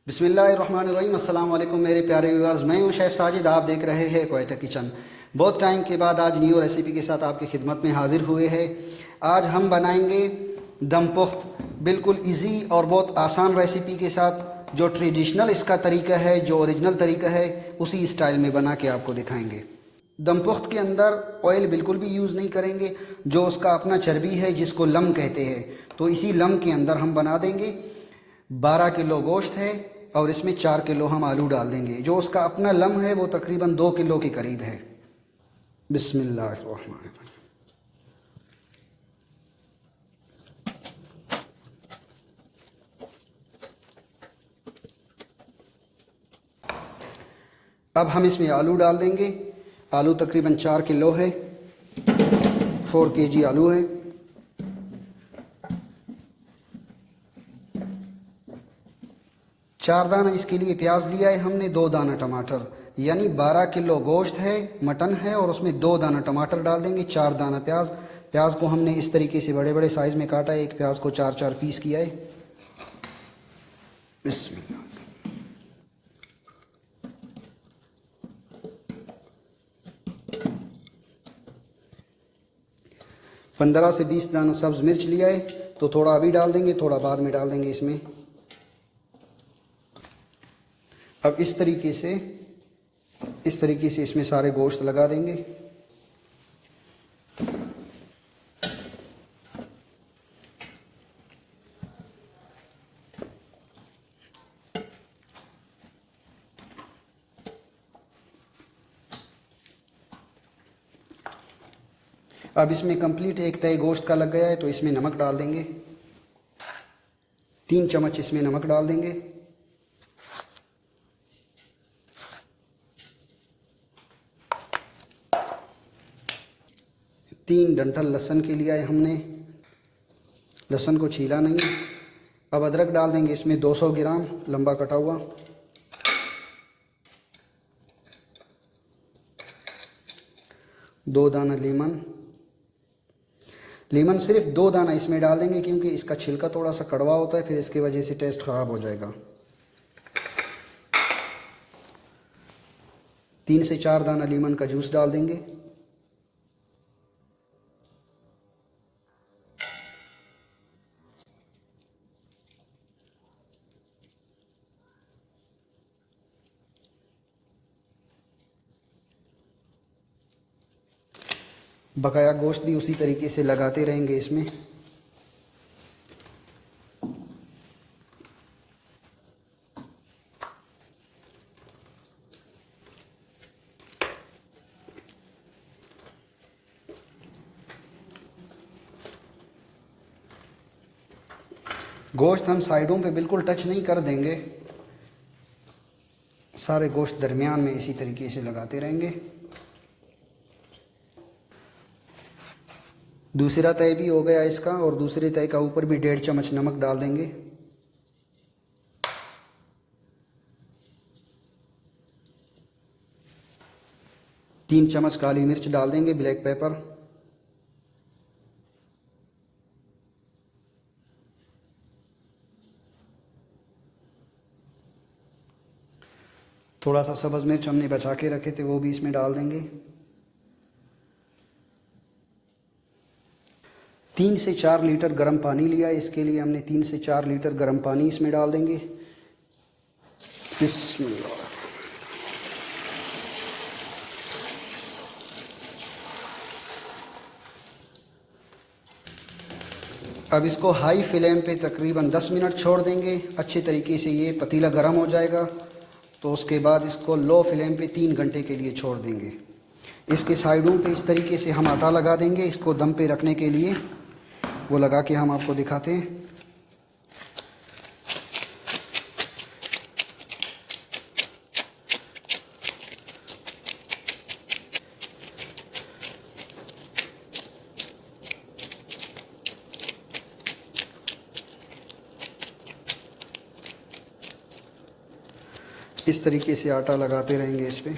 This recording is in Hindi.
बिस्मिल्लाहिर्रहमानिर्रहीम। अस्सलाम वालेकुम मेरे प्यारे व्यूअर्स, मैं हूं शेफ़ साजिद। आप देख रहे हैं क्वेटा किचन। बहुत टाइम के बाद आज न्यू रेसिपी के साथ आपकी खिदमत में हाजिर हुए हैं। आज हम बनाएंगे दम पुख्त, बिल्कुल इजी और बहुत आसान रेसिपी के साथ। जो ट्रेडिशनल इसका तरीका है, जो ओरिजिनल तरीका है, उसी स्टाइल में बना के आपको दिखाएंगे। दम पुख्त के अंदर ऑयल बिल्कुल भी यूज़ नहीं करेंगे, जो उसका अपना चर्बी है जिसको लम कहते हैं, तो इसी लम के अंदर हम बना देंगे। 12 किलो गोश्त है और इसमें 4 किलो हम आलू डाल देंगे। जो उसका अपना लम है वो तकरीबन 2 किलो के करीब है। बिस्मिल्लाहिर्रहमानिर्रहीम। अब हम इसमें आलू डाल देंगे। आलू तकरीबन 4 किलो है, 4 kg आलू है। चार दाना इसके लिए प्याज लिया है हमने, 2 दाना टमाटर, यानी 12 किलो गोश्त है, मटन है, और उसमें 2 दाना टमाटर डाल देंगे, 4 दाना प्याज। प्याज को हमने इस तरीके से बड़े बड़े साइज़ में काटा है। एक प्याज को 4-4 पीस किया है। बिस्मिल्लाह। 15 से 20 दाना सब्ज़ मिर्च लिया है, तो थोड़ा अभी डाल देंगे, थोड़ा बाद में डाल देंगे इसमें। अब इस तरीके से इसमें सारे गोश्त लगा देंगे। अब इसमें कंप्लीट एक तय गोश्त का लग गया है, तो इसमें नमक डाल देंगे। 3 चम्मच इसमें नमक डाल देंगे। तीन डंठल लहसुन के लिया है हमने, लहसुन को छीला नहीं। अब अदरक डाल देंगे इसमें 200 ग्राम लंबा कटा हुआ। दो दाना लीमन सिर्फ 2 दाना इसमें डाल देंगे, क्योंकि इसका छिलका थोड़ा सा कड़वा होता है, फिर इसकी वजह से टेस्ट ख़राब हो जाएगा। 3 से 4 दाना लीमन का जूस डाल देंगे। बकाया गोश्त भी उसी तरीके से लगाते रहेंगे इसमें। गोश्त हम साइडों पे बिल्कुल टच नहीं कर देंगे, सारे गोश्त दरमियान में इसी तरीके से लगाते रहेंगे। दूसरा तय भी हो गया इसका, और दूसरे तय का ऊपर भी 1.5 चम्मच नमक डाल देंगे। तीन चम्मच काली मिर्च डाल देंगे, ब्लैक पेपर। थोड़ा सा सब्ज़ मिर्च हमने बचा के रखे थे, वो भी इसमें डाल देंगे। 3 से 4 लीटर गर्म पानी लिया, इसके लिए हमने 3 से 4 लीटर गर्म पानी इसमें डाल देंगे। बिस्मिल्लाह। अब इसको हाई फ्लेम पे तकरीबन 10 मिनट छोड़ देंगे। अच्छे तरीके से ये पतीला गर्म हो जाएगा, तो उसके बाद इसको लो फ्लेम पे 3 घंटे के लिए छोड़ देंगे। इसके साइडों पे इस तरीके से हम आटा लगा देंगे, इसको दम पे रखने के लिए। वो लगा के हम आपको दिखाते हैं। इस तरीके से आटा लगाते रहेंगे इस पे।